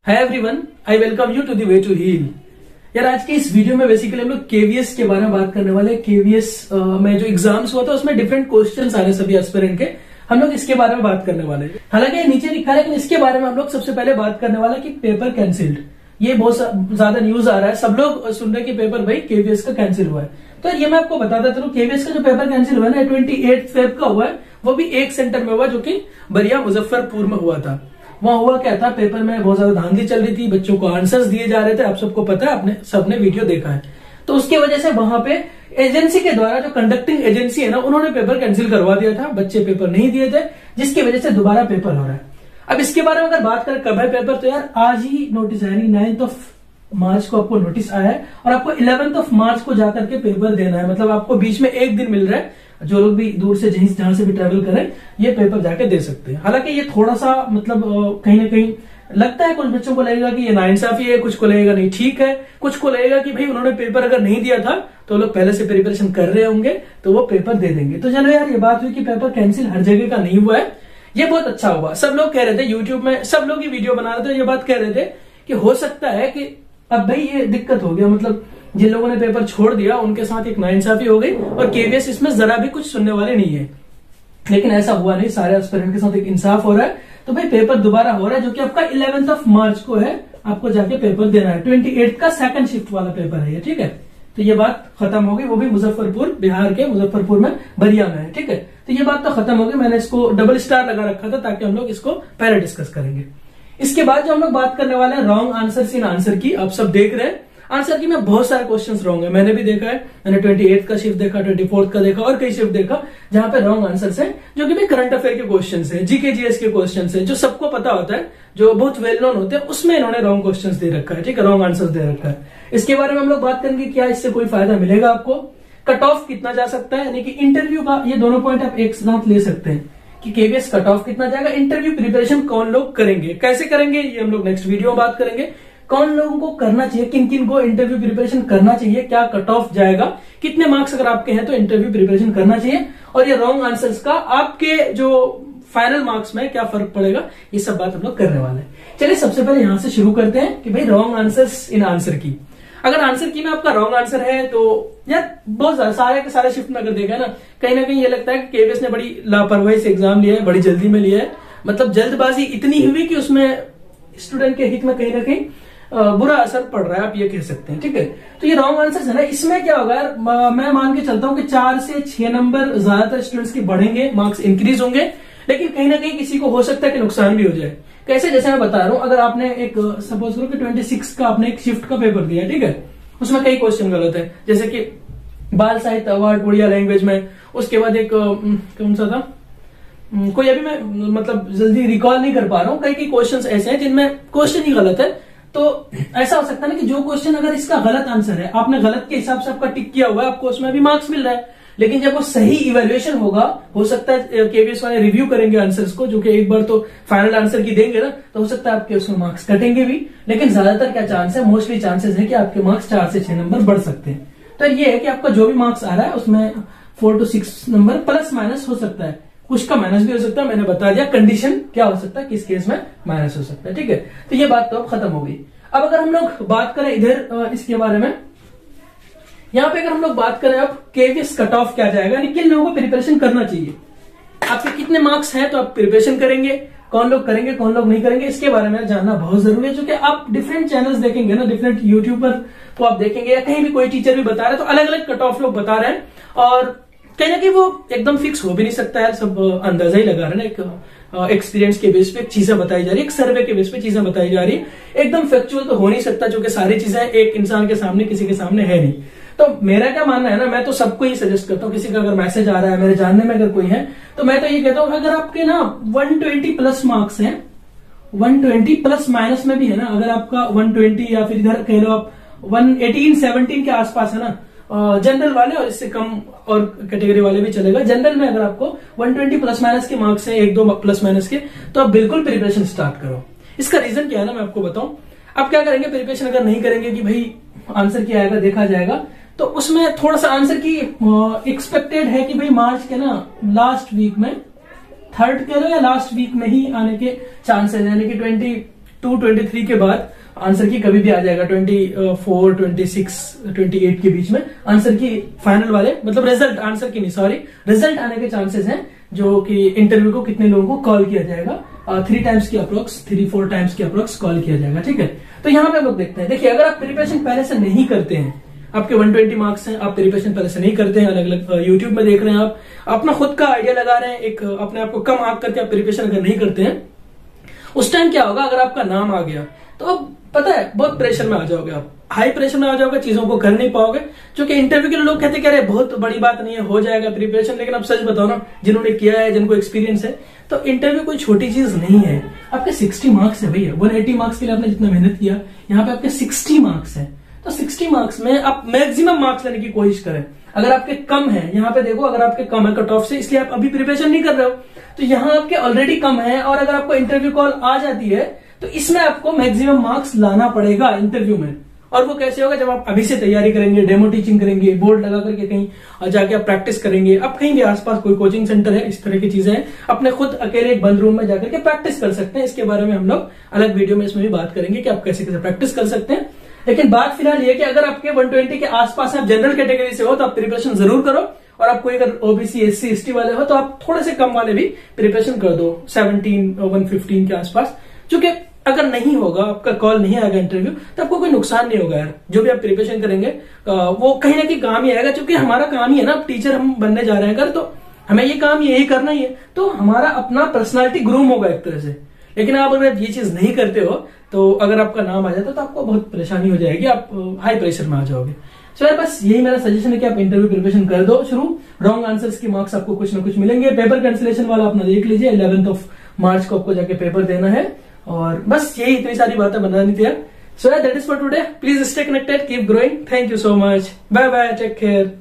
Hi everyone, I welcome you to the way to heal. यार आज के इस वीडियो में बेसिकली हम लोग केवीएस के बारे में बात करने वाले हैं। केवीएस में जो एग्जाम्स हुआ था उसमें डिफरेंट क्वेश्चंस आ रहे सभी एस्पिरेंट के, हम लोग इसके बारे में बात करने वाले हैं। हालांकि नीचे लिखा है लेकिन इसके बारे में हम लोग सबसे पहले बात करने वाले कि पेपर कैंसिल्ड। ये बहुत ज्यादा न्यूज आ रहा है, सब लोग सुन रहे हैं कि पेपर भाई केवीएस का कैंसिल हुआ है। तो ये मैं आपको बताता चलूं, केवीएस का जो पेपर कैंसिल हुआ है ना 28 फेब का हुआ है, वो भी एक सेंटर में हुआ जो कि बरिया मुजफ्फरपुर में हुआ था। वहां हुआ क्या था, पेपर में बहुत ज्यादा धांधली चल रही थी, बच्चों को आंसर्स दिए जा रहे थे, आप सबको पता है, आपने सबने वीडियो देखा है। तो उसकी वजह से वहां पे एजेंसी के द्वारा, जो कंडक्टिंग एजेंसी है ना, उन्होंने पेपर कैंसिल करवा दिया था। बच्चे पेपर नहीं दिए थे, जिसकी वजह से दोबारा पेपर हो रहा है। अब इसके बारे में अगर बात करें कब है पेपर, तो यार आज ही नोटिस आया, 9 मार्च को आपको नोटिस आया है और आपको 11 मार्च को जाकर के पेपर देना है। मतलब आपको बीच में एक दिन मिल रहा है, जो लोग भी दूर से जहां से भी ट्रेवल करें ये पेपर जाके दे सकते हैं। हालांकि ये थोड़ा सा मतलब कहीं ना कहीं लगता है, कुछ बच्चों को लगेगा कि ये नाइंसाफी है, कुछ को लगेगा नहीं ठीक है, कुछ को लगेगा कि भाई उन्होंने पेपर अगर नहीं दिया था तो लोग पहले से प्रिपरेशन कर रहे होंगे तो वो पेपर दे देंगे। तो चलो यार, ये बात हुई कि पेपर कैंसिल हर जगह का नहीं हुआ है, ये बहुत अच्छा हुआ। सब लोग कह रहे थे, यूट्यूब में सब लोग ये वीडियो बना रहे थे, ये बात कह रहे थे कि हो सकता है कि अब भाई ये दिक्कत हो गया, मतलब जिन लोगों ने पेपर छोड़ दिया उनके साथ एक नाइंसाफी हो गई और केवीएस इसमें जरा भी कुछ सुनने वाले नहीं है। लेकिन ऐसा हुआ नहीं, सारे एस्पिरेंट के साथ एक इंसाफ हो रहा है। तो भाई पेपर दोबारा हो रहा है, जो कि आपका 11 मार्च को है, आपको जाके पेपर देना है। 28 का सेकंड शिफ्ट वाला पेपर है ये, ठीक है। तो ये बात खत्म हो गई, वो भी मुजफ्फरपुर, बिहार के मुजफ्फरपुर में, बरिया में है, ठीक है। तो ये बात तो खत्म हो गई, मैंने इसको डबल स्टार लगा रखा था ताकि हम लोग इसको पहले डिस्कस करेंगे। इसके बाद जो हम लोग बात करने वाले हैं रॉन्ग आंसर इन आंसर की, आप सब देख रहे हैं आंसर की में बहुत सारे क्वेश्चंस रॉन्ग है, मैंने भी देखा है। मैंने 28 का शिफ्ट देखा, 24 का देखा और कई शिफ्ट देखा जहां पे रॉन्ग आंसर्स हैं, जो कि भी करंट अफेयर के क्वेश्चंस हैं, जीके जीएस के क्वेश्चंस हैं, जो सबको पता होता है, जो बहुत वेल नोन होते हैं, उसमें इन्होंने रॉन्ग क्वेश्चंस दे रखा है, ठीक है, रॉन्ग आंसर दे रखा है। इसके बारे में हम लोग बात करेंगे, क्या इससे कोई फायदा मिलेगा आपको, कट ऑफ कितना जा सकता है, यानी कि इंटरव्यू का, ये दोनों पॉइंट आप एक साथ ले सकते हैं कि केवीएस कट ऑफ कितना जाएगा, इंटरव्यू प्रिपरेशन कौन लोग करेंगे, कैसे करेंगे, ये हम लोग नेक्स्ट वीडियो में बात करेंगे। कौन लोगों को करना चाहिए, किन किन को इंटरव्यू प्रिपरेशन करना चाहिए, क्या कट ऑफ जाएगा, कितने मार्क्स अगर आपके हैं तो इंटरव्यू प्रिपरेशन करना चाहिए, और ये रॉन्ग आंसर्स का आपके जो फाइनल मार्क्स में क्या फर्क पड़ेगा, ये सब बात हम लोग करने वाले हैं। चलिए सबसे पहले यहां से शुरू करते हैं कि भाई रॉन्ग आंसर्स इन आंसर की। अगर आंसर की में आपका रॉन्ग आंसर है तो यार बहुत ज्यादा सारे के सारे शिफ्ट में अगर देखा ना कहीं ये लगता है कि केवीएस ने बड़ी लापरवाही से एग्जाम लिया है, बड़ी जल्दी में लिया है, मतलब जल्दबाजी इतनी हुई कि उसमें स्टूडेंट के हित में कहीं ना कहीं बुरा असर पड़ रहा है, आप ये कह सकते हैं, ठीक है। तो ये रॉन्ग आंसर है ना, इसमें क्या होगा यार, मैं मान के चलता हूं कि 4 से 6 नंबर ज्यादातर स्टूडेंट्स के बढ़ेंगे, मार्क्स इंक्रीज होंगे, लेकिन कहीं ना कहीं किसी को हो सकता है कि नुकसान भी हो जाए। कैसे, जैसे मैं बता रहा हूं, अगर आपने एक सपोज करो कि 26 का आपने एक शिफ्ट का पेपर दिया, ठीक है, उसमें कई क्वेश्चन गलत है, जैसे कि बाल साहित्य अवार्ड उड़िया लैंग्वेज में, उसके बाद एक कौन सा था, कोई अभी मैं मतलब जल्दी रिकॉल नहीं कर पा रहा हूं, कई क्वेश्चन ऐसे हैं जिनमें क्वेश्चन ही गलत है। तो ऐसा हो सकता है ना कि जो क्वेश्चन अगर इसका गलत आंसर है, आपने गलत के हिसाब से आपका टिक किया हुआ है, आपको उसमें भी मार्क्स मिल रहा है, लेकिन जब वो सही इवेल्युएशन होगा, हो सकता है केवीएस वाले रिव्यू करेंगे आंसर्स को, जो कि एक बार तो फाइनल आंसर की देंगे ना, तो हो सकता है आपके उसमें मार्क्स कटेंगे भी, लेकिन ज्यादातर क्या चांस है, मोस्टली चांसेस है कि आपके मार्क्स 4 से 6 नंबर बढ़ सकते हैं। तो ये है कि आपका जो भी मार्क्स आ रहा है उसमें 4 to 6 नंबर प्लस माइनस हो सकता है, कुछ का माइनस भी हो सकता है, मैंने बता दिया कंडीशन क्या हो सकता है, किस केस में माइनस हो सकता है, ठीक है। तो ये बात तो अब खत्म हो गई। अब अगर हम लोग बात करें इधर इसके बारे में, यहां पे अगर हम लोग बात करें अब केवीएस कट ऑफ क्या जाएगा, यानी किन लोगों को प्रिपरेशन करना चाहिए, आपके कितने मार्क्स हैं तो आप प्रिपरेशन करेंगे, कौन लोग करेंगे कौन लोग नहीं करेंगे, इसके बारे में जानना बहुत जरूरी है। जो कि आप डिफरेंट चैनल्स देखेंगे ना, डिफरेंट यूट्यूब पर तो आप देखेंगे या कहीं भी कोई टीचर भी बता रहे हैं, तो अलग अलग कट ऑफ लोग बता रहे हैं, और कहीं ना कहीं वो एकदम फिक्स हो भी नहीं सकता है, सब अंदाजा ही लगा रहे हैं ना, एक एक्सपीरियंस के बेस पे चीजें बताई जा रही है, एक सर्वे के बेस पे चीजें बताई जा रही है, एकदम फैक्चुअल तो हो नहीं सकता, जो कि सारी चीजें एक इंसान के सामने किसी के सामने है नहीं। तो मेरा क्या मानना है ना, मैं तो सबको ही सजेस्ट करता हूँ, किसी का अगर मैसेज आ रहा है मेरे जानने में अगर कोई है, तो मैं तो ये कहता हूँ अगर आपके ना 120 प्लस मार्क्स हैं, 120 प्लस माइनस में भी है ना, अगर आपका 120 या फिर इधर कह लो आप 118-17 के आसपास है ना, जनरल वाले और इससे कम और कैटेगरी वाले भी चलेगा, जनरल में अगर आपको 120 प्लस माइनस के मार्क्स हैं, 1-2 प्लस माइनस के, तो आप बिल्कुल प्रिपरेशन स्टार्ट करो। इसका रीजन क्या है ना, मैं आपको बताऊं। आप क्या करेंगे, प्रिपरेशन अगर नहीं करेंगे कि भाई आंसर क्या आएगा देखा जाएगा, तो उसमें थोड़ा सा आंसर की एक्सपेक्टेड है कि भाई मार्च के ना लास्ट वीक में, थर्ड कह लो या लास्ट वीक में ही आने के चांसेस, यानी कि 23 के बाद आंसर की कभी भी आ जाएगा। 24, 26, 28 के बीच में आंसर की फाइनल वाले मतलब रिजल्ट, आंसर की नहीं सॉरी, रिजल्ट आने के चांसेस हैं, जो कि इंटरव्यू को कितने लोगों को कॉल किया जाएगा, 3 टाइम्स की अप्रोक्स, 3-4 टाइम्स की अप्रोक्स कॉल किया जाएगा। ठीक है, तो यहाँ पे हम लोग देखते हैं। देखिए, अगर आप प्रिपरेशन पहले से नहीं करते हैं, आपके 120 मार्क्स हैं, आप प्रिपरेशन पहले से नहीं करते हैं, अलग अलग यूट्यूब में देख रहे हैं, आप अपना खुद का आइडिया लगा रहे हैं, एक अपने आप को कम आंक करके आप प्रिपरेशन अगर नहीं करते हैं, उस टाइम क्या होगा, अगर आपका नाम आ गया तो अब पता है बहुत प्रेशर में आ जाओगे, आप हाई प्रेशर में आ जाओगे, चीजों को कर नहीं पाओगे। क्योंकि इंटरव्यू के लिए लोग कहते हैं बहुत बड़ी बात नहीं है, हो जाएगा प्रिपरेशन, लेकिन अब सच बताओ ना, जिन्होंने किया है, जिनको एक्सपीरियंस है, तो इंटरव्यू कोई छोटी चीज नहीं है। आपके 60 मार्क्स है भैया, 180 मार्क्स के लिए आपने जितना मेहनत किया, यहाँ पे आपके 60 मार्क्स है, तो 60 मार्क्स में आप मैक्सिमम मार्क्स लेने की कोशिश करें। अगर आपके कम है, यहाँ पे देखो, अगर आपके कम है कट ऑफ से, इसलिए आप अभी प्रिपरेशन नहीं कर रहे हो, तो यहाँ आपके ऑलरेडी कम है, और अगर आपको इंटरव्यू कॉल आ जाती है तो इसमें आपको मैक्सिमम मार्क्स लाना पड़ेगा इंटरव्यू में। और वो कैसे होगा, जब आप अभी से तैयारी करेंगे, डेमो टीचिंग करेंगे, बोर्ड लगा करके कहीं जाके आप प्रैक्टिस करेंगे, आप कहीं भी आसपास कोई कोचिंग सेंटर है, इस तरह की चीजें हैं, अपने खुद अकेले एक बंद रूम में जाकर के प्रैक्टिस कर सकते हैं। इसके बारे में हम लोग अलग वीडियो में इसमें भी बात करेंगे कि आप कैसे कैसे प्रैक्टिस कर सकते हैं। लेकिन बात फिलहाल ये कि अगर आपके 120 के आसपास आप जनरल कैटेगरी से हो तो आप प्रिपरेशन जरूर करो, और आप कोई अगर ओबीसी, एससी, एसटी वाले हो तो आप थोड़े से कम वाले भी प्रिपरेशन कर दो, 17, 115 के आसपास। क्योंकि अगर नहीं होगा, आपका कॉल नहीं आएगा इंटरव्यू, तो आपको कोई नुकसान नहीं होगा यार। जो भी आप प्रिपरेशन करेंगे वो कहीं ना कहीं काम ही आएगा, क्योंकि हमारा काम ही है ना, टीचर हम बनने जा रहे हैं अगर, तो हमें ये काम यही करना ही है, तो हमारा अपना पर्सनालिटी ग्रूम होगा एक तरह से। लेकिन आप अगर ये चीज नहीं करते हो, तो अगर आपका नाम आ जाता तो आपको बहुत परेशानी हो जाएगी, आप हाई प्रेशर में आ जाओगे। सो यार बस यही मेरा सजेशन है कि आप इंटरव्यू प्रिपरेशन कर दो शुरू। रॉन्ग आंसर्स की मार्क्स आपको कुछ ना कुछ मिलेंगे। पेपर कैंसिलेशन वाला अपना देख लीजिए, 11 मार्च को आपको जाके पेपर देना है, और बस यही इतनी सारी बातें बनानी थी यार। So that is for today. Please stay connected, keep growing. Thank you so much, bye bye, take care.